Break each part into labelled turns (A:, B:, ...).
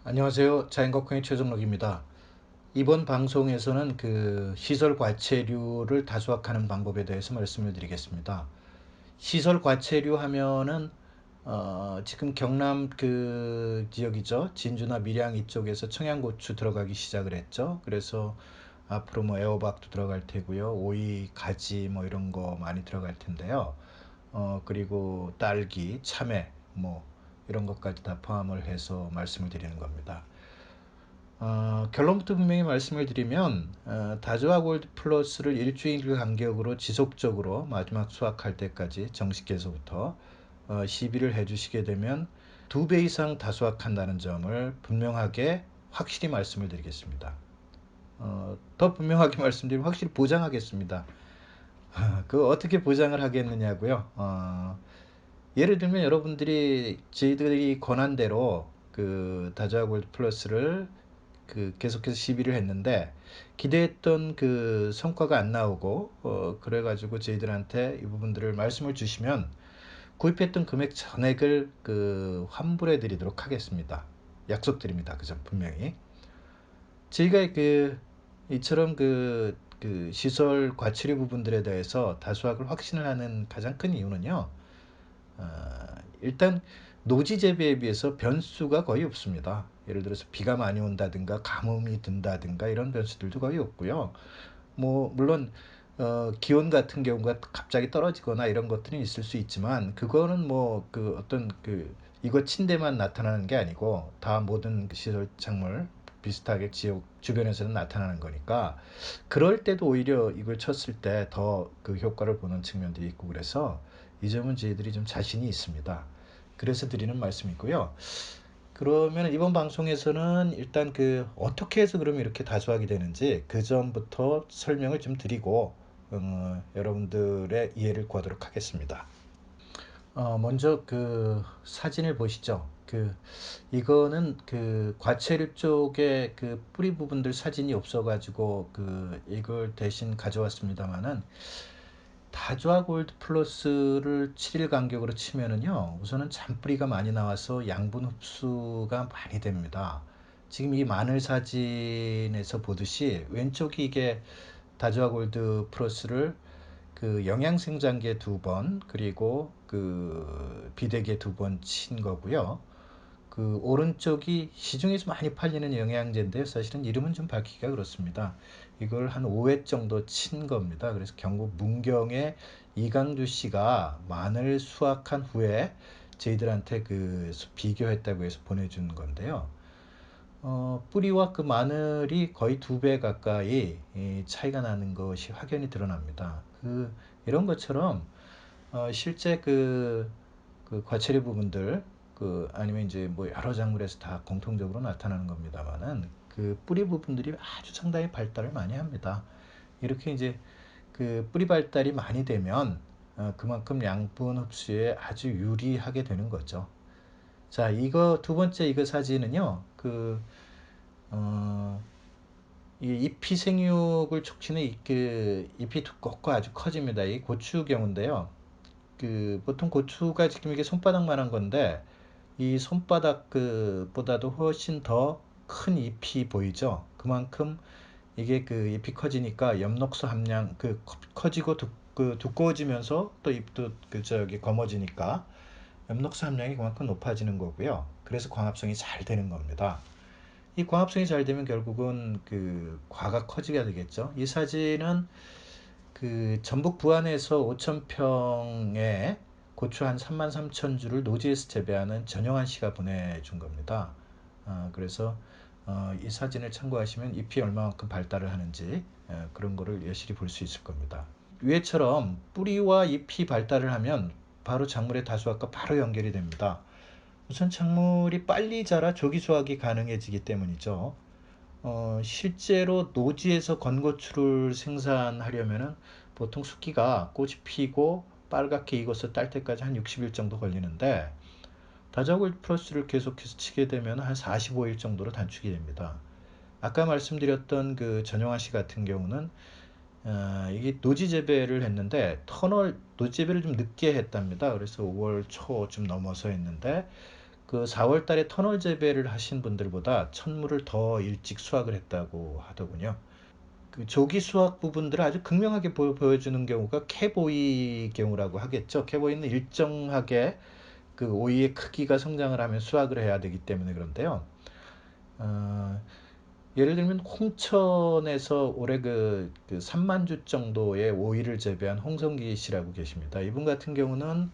A: 안녕하세요. 자연거콩의 최정록입니다. 이번 방송에서는 시설 과체류를 다수확하는 방법에 대해서 말씀을 드리겠습니다. 시설 과체류 하면은 지금 경남 그 지역이죠. 진주나 밀양 이쪽에서 청양고추 들어가기 시작을 했죠. 그래서 앞으로 뭐 애호박도 들어갈 테고요. 오이, 가지 뭐 이런 거 많이 들어갈 텐데요. 그리고 딸기, 참외 뭐 이런 것까지 다 포함을 해서 말씀을 드리는 겁니다. 결론부터 분명히 말씀을 드리면 다조아 골드 플러스를 일주일 간격으로 지속적으로 마지막 수확할 때까지 정식에서부터 시비를 해주시게 되면 2배 이상 다수확한다는 점을 분명하게 확실히 말씀을 드리겠습니다. 더 분명하게 말씀드리면 확실히 보장하겠습니다. 그 어떻게 보장을 하겠느냐고요? 예를 들면 여러분들이 저희들이 권한대로 그 다저하 골드 플러스를 계속해서 시비를 했는데 기대했던 그 성과가 안 나오고 그래가지고 저희들한테 이 부분들을 말씀을 주시면 구입했던 금액 전액을 환불해 드리도록 하겠습니다. 약속드립니다. 그 점 분명히 저희가 이처럼 시설 과치료 부분들에 대해서 다수확을 확신을 하는 가장 큰 이유는요. 일단 노지 재배에 비해서 변수가 거의 없습니다. 예를 들어서 비가 많이 온다든가 가뭄이 든다든가 이런 변수들도 거의 없고요. 뭐 물론 기온 같은 경우가 갑자기 떨어지거나 이런 것들이 있을 수 있지만 그거는 뭐 어떤 이거 침대만 나타나는 게 아니고 다 모든 시설 작물 비슷하게 지역 주변에서는 나타나는 거니까 그럴 때도 오히려 이걸 쳤을 때 더 그 효과를 보는 측면들이 있고 그래서 이 점은 저희들이 좀 자신이 있습니다. 그래서 드리는 말씀이고요. 그러면 이번 방송에서는 일단 어떻게 해서 그러면 이렇게 다수하게 되는지 그 점부터 설명을 좀 드리고 여러분들의 이해를 구하도록 하겠습니다. 먼저 사진을 보시죠. 이거는 과체류 쪽에 뿌리 부분들 사진이 없어가지고 이걸 대신 가져왔습니다만은 다조아 골드 플러스를 7일 간격으로 치면은요, 우선은 잔뿌리가 많이 나와서 양분 흡수가 많이 됩니다. 지금 이 마늘 사진에서 보듯이 왼쪽이 이게 다조아 골드 플러스를 영양생장기에 2번 그리고 비대기에 2번 친 거고요. 오른쪽이 시중에서 많이 팔리는 영양제인데 사실은 이름은 좀 밝히기가 그렇습니다. 이걸 한 5회 정도 친 겁니다. 그래서 경북 문경의 이강주 씨가 마늘 수확한 후에 저희들한테 비교했다고 해서 보내준 건데요. 뿌리와 마늘이 거의 2배 가까이 차이가 나는 것이 확연히 드러납니다. 이런 것처럼 실제 과체류 부분들 아니면 이제 뭐 여러 작물에서 다 공통적으로 나타나는 겁니다만은 뿌리 부분들이 아주 상당히 발달을 많이 합니다. 이렇게 이제 뿌리 발달이 많이 되면 그만큼 양분 흡수에 아주 유리하게 되는 거죠. 자, 이거 두 번째 이거 사진은요. 어, 이 잎이 생육을 촉진해 잎이 두껍고 아주 커집니다. 이 고추경우인데요. 보통 고추가 지금 이게 손바닥만한 건데 이 손바닥 보다도 훨씬 더 큰 잎이 보이죠. 그만큼 이게 잎이 커지니까 엽록소 함량 커지고 두꺼워지면서 또 잎도 저기 검어지니까 엽록소 함량이 그만큼 높아지는 거고요. 그래서 광합성이 잘 되는 겁니다. 이 광합성이 잘 되면 결국은 과가 커지게 되겠죠. 이 사진은 전북 부안에서 5,000평에 고추 한 33,000주를 노지에서 재배하는 전영환 씨가 보내준 겁니다. 그래서 이 사진을 참고하시면 잎이 얼마만큼 발달을 하는지 그런 거를 여실히 볼 수 있을 겁니다. 위에처럼 뿌리와 잎이 발달을 하면 바로 작물의 다수확과 바로 연결이 됩니다. 우선 작물이 빨리 자라 조기 수확이 가능해지기 때문이죠. 실제로 노지에서 건고추를 생산하려면은 보통 숙기가 꽃이 피고 빨갛게 익어서 딸 때까지 한 60일 정도 걸리는데 다자골 플러스를 계속해서 치게 되면 한 45일 정도로 단축이 됩니다. 아까 말씀드렸던 전용환 씨 같은 경우는 이게 노지 재배를 했는데 터널 노지 재배를 좀 늦게 했답니다. 그래서 5월 초쯤 넘어서 했는데 그 4월 달에 터널 재배를 하신 분들보다 천물을 더 일찍 수확을 했다고 하더군요. 그 조기 수확 부분들을 아주 극명하게 보여주는 경우가 캐보이 경우라고 하겠죠. 캐보이는 일정하게 그 오이의 크기가 성장을 하면 수확을 해야 되기 때문에 그런데요. 어, 예를 들면 홍천에서 올해 그 3만 주 정도의 오이를 재배한 홍성기 씨라고 계십니다. 이분 같은 경우는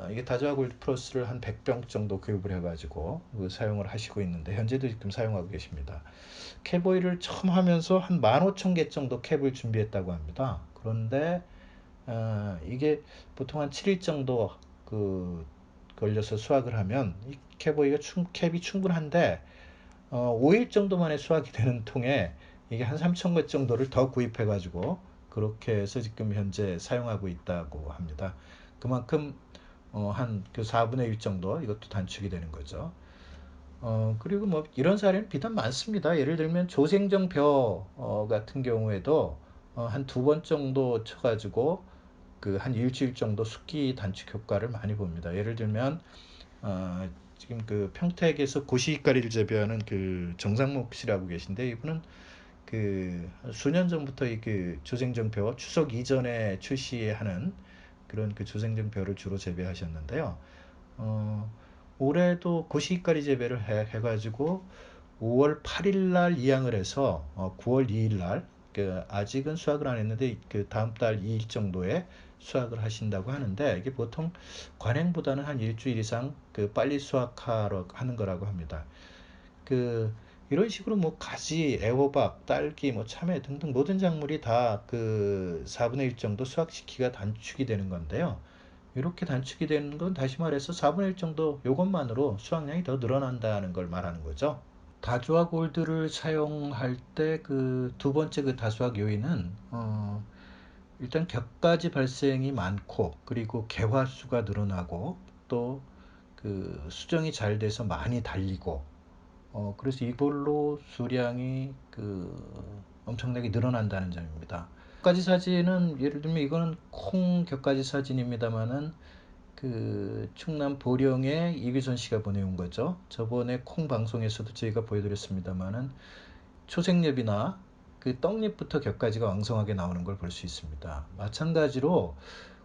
A: 이게 다저와 골드 플러스를 한 100병 정도 교육을 해가지고 그 사용을 하시고 있는데 현재도 지금 사용하고 계십니다. 캡오일을 처음 하면서 한 15,000개 정도 캡을 준비했다고 합니다. 그런데 이게 보통 한 7일 정도 그 걸려서 수확을 하면 이 캡오일가 캡이 충분한데 5일 정도 만에 수확이 되는 통에 이게 한 3,000개 정도를 더 구입해가지고 그렇게 해서 지금 현재 사용하고 있다고 합니다. 그만큼 한 그 4분의 1 정도 이것도 단축이 되는 거죠. 그리고 뭐 이런 사례는 비단 많습니다. 예를 들면 조생정 벼 같은 경우에도 한 두 번 정도 쳐가지고 그 한 일주일 정도 숙기 단축 효과를 많이 봅니다. 예를 들면 어, 지금 그 평택에서 고시가리를 재배하는 그 정상목 씨라고 계신데 이분은 그 수년 전부터 이 그 조생정표 추석 이전에 출시하는 그런 그 조생정표를 주로 재배하셨는데요. 어, 올해도 고시가리 재배를 해가지고 5월 8일 날 이양을 해서 9월 2일 날 그 아직은 수확을 안 했는데 그 다음 달 2일 정도에 수확을 하신다고 하는데 이게 보통 관행보다는 한 일주일 이상 그 빨리 수확하러 하는 거라고 합니다. 그 이런 식으로 뭐 가지, 애호박, 딸기, 뭐 참외 등등 모든 작물이 다 그 4분의 1 정도 수확시키가 단축이 되는 건데요. 이렇게 단축이 되는 건 다시 말해서 4분의 1 정도 이것만으로 수확량이 더 늘어난다는 걸 말하는 거죠. 다수화 골드를 사용할 때 그 두 번째 그 다수학 요인은 일단 격가지 발생이 많고 그리고 개화수가 늘어나고 또 그 수정이 잘 돼서 많이 달리고 그래서 이걸로 수량이 그 엄청나게 늘어난다는 점입니다. 격가지 사진은 예를 들면 이거는 콩 격가지 사진입니다만은 그 충남 보령에 이규선 씨가 보내온 거죠. 저번에 콩 방송에서도 저희가 보여드렸습니다만은 초생잎이나 그 떡잎부터 격가지가 왕성하게 나오는 걸 볼 수 있습니다. 마찬가지로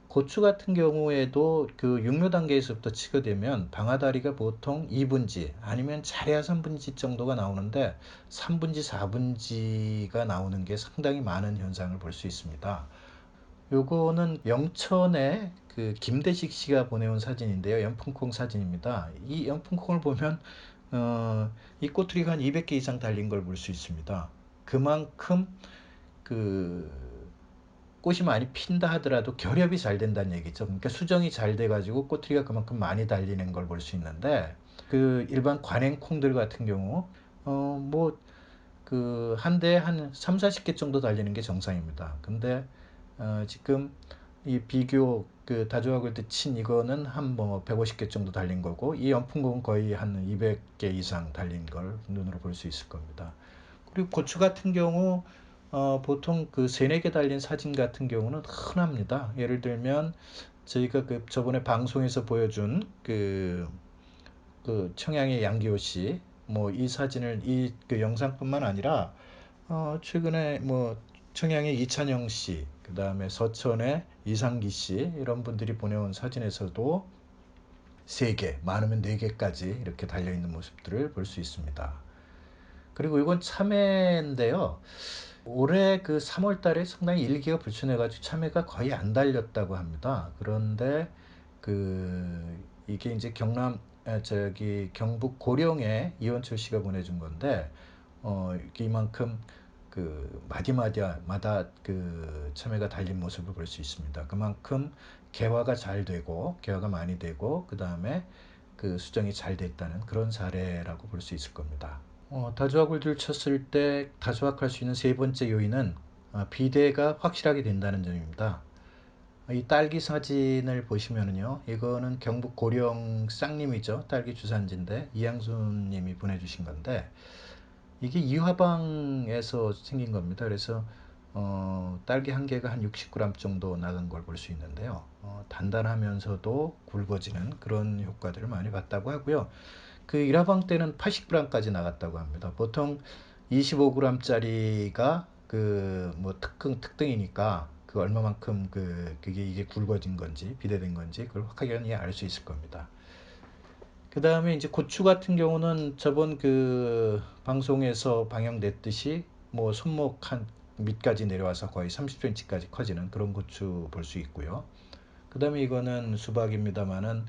A: 고추 같은 경우에도 그 육묘 단계에서부터 치게 되면 방아다리가 보통 2분지 아니면 잘해야 3분지 정도가 나오는데 3분지, 4분지가 나오는 게 상당히 많은 현상을 볼 수 있습니다. 요거는 영천에 그 김대식 씨가 보내온 사진인데요. 연풍콩 사진입니다. 이 연풍콩을 보면 이 꼬투리가 한 200개 이상 달린 걸 볼 수 있습니다. 그만큼 그 꽃이 많이 핀다 하더라도 결엽이 잘 된다는 얘기죠. 그러니까 수정이 잘 돼가지고 꼬투리가 그만큼 많이 달리는 걸 볼 수 있는데 그 일반 관행콩들 같은 경우 뭐 그 한 대에 한 3, 40개 정도 달리는 게 정상입니다. 근데 지금 이 비교 그 다조학을 친 이거는 한 뭐 150개 정도 달린 거고 이 연풍곡은 거의 한 200개 이상 달린 걸 눈으로 볼 수 있을 겁니다. 그리고 고추 같은 경우 보통 그 세네 개 달린 사진 같은 경우는 흔합니다. 예를 들면 저희가 그 저번에 방송에서 보여준 그 청양의 양기호 씨, 뭐 이 사진을 이 그 영상뿐만 아니라 최근에 뭐 청양의 이찬영 씨, 그 다음에 서천의 이상기 씨 이런 분들이 보내온 사진에서도 3개, 많으면 4개까지 이렇게 달려 있는 모습들을 볼 수 있습니다. 그리고 이건 참외인데요. 올해 그 3월 달에 상당히 일기가 불순해가지고 참외가 거의 안 달렸다고 합니다. 그런데 그 이게 이제 저기 경북 고령에 이원철 씨가 보내준 건데 이만큼 그 마디마디마다 그 참외가 달린 모습을 볼 수 있습니다. 그만큼 개화가 잘 되고 개화가 많이 되고 그 다음에 그 수정이 잘 됐다는 그런 사례라고 볼 수 있을 겁니다. 다조학을 쳤을 때 다조학할 수 있는 세 번째 요인은 비대가 확실하게 된다는 점입니다. 이 딸기 사진을 보시면은요, 이거는 경북 고령 쌍림이죠. 딸기 주산지인데 이양순님이 보내주신 건데 이게 이화방에서 생긴 겁니다. 그래서 딸기 한 개가 한 60g 정도 나간 걸 볼 수 있는데요. 단단하면서도 굵어지는 그런 효과들을 많이 봤다고 하고요. 그 일화방 때는 80g까지 나갔다고 합니다. 보통 25g짜리가 그 뭐 특등이니까 그 얼마만큼 그게 이게 굵어진 건지 비대된 건지 그걸 확연히 알 수 있을 겁니다. 그 다음에 이제 고추 같은 경우는 저번 그 방송에서 방영됐듯이 뭐 손목 한 밑까지 내려와서 거의 30cm까지 커지는 그런 고추 볼 수 있고요. 그 다음에 이거는 수박입니다만은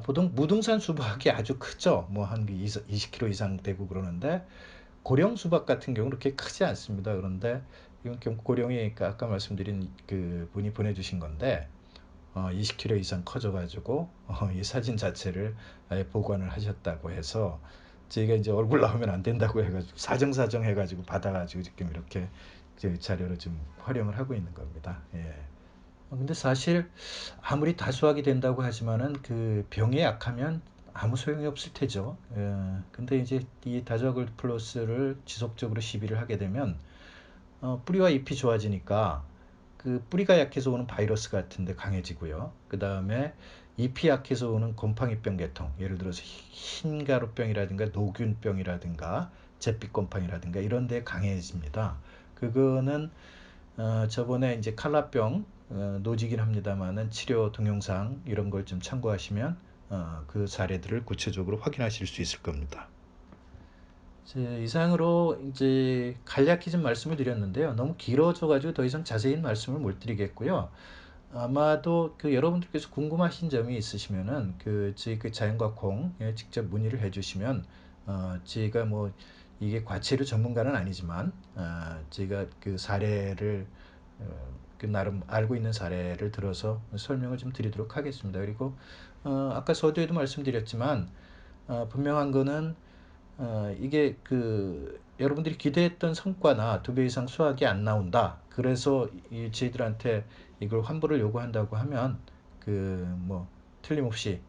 A: 보통 무등산 수박이 아주 크죠. 뭐 한 20kg 이상 되고 그러는데 고령 수박 같은 경우는 그렇게 크지 않습니다. 그런데 이건 고령이 아까 말씀드린 그 분이 보내주신 건데 20kg 이상 커져가지고 이 사진 자체를 아예 보관을 하셨다고 해서 저희가 이제 얼굴 나오면 안 된다고 해가지고 사정사정 해가지고 받아가지고 지금 이렇게 자료로 좀 활용을 하고 있는 겁니다. 예. 근데 사실 아무리 다수하게 된다고 하지만은 그 병에 약하면 아무 소용이 없을 테죠. 예. 근데 이제 이 다저글 플러스를 지속적으로 시비를 하게 되면 뿌리와 잎이 좋아지니까 그 뿌리가 약해서 오는 바이러스 같은데 강해지고요. 그 다음에 잎이 약해서 오는 곰팡이병 계통, 예를 들어서 흰가루병이라든가 노균병이라든가 잿빛곰팡이라든가 이런 데 강해집니다. 그거는 저번에 이제 칼라병 노지긴 합니다만은 치료 동영상 이런 걸 좀 참고하시면 그 사례들을 구체적으로 확인하실 수 있을 겁니다. 이상으로 이제 간략히 좀 말씀을 드렸는데요. 너무 길어져가지고 더 이상 자세히 말씀을 못 드리겠고요. 아마도 그 여러분들께서 궁금하신 점이 있으시면은 저희 그 자연과 콩에 직접 문의를 해주시면 저희가 뭐 이게 과체류 전문가는 아니지만 저희가 그 사례를 그 나름 알고 있는 사례를 들어서 설명을 좀 드리도록 하겠습니다. 그리고 아까 서두에도 말씀드렸지만 분명한 거는 이게 그 여러분들이 기대했던 성과나 2배 이상 수확이 안 나온다. 그래서 저희들한테 이걸 환불을 요구한다고 하면 그 뭐 틀림없이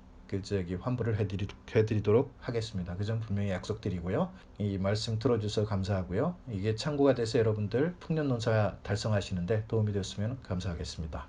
A: 환불을 해드리도록 하겠습니다. 그 점 분명히 약속드리고요. 이 말씀 들어주셔서 감사하고요. 이게 참고가 돼서 여러분들 풍년 농사 달성하시는데 도움이 되었으면 감사하겠습니다.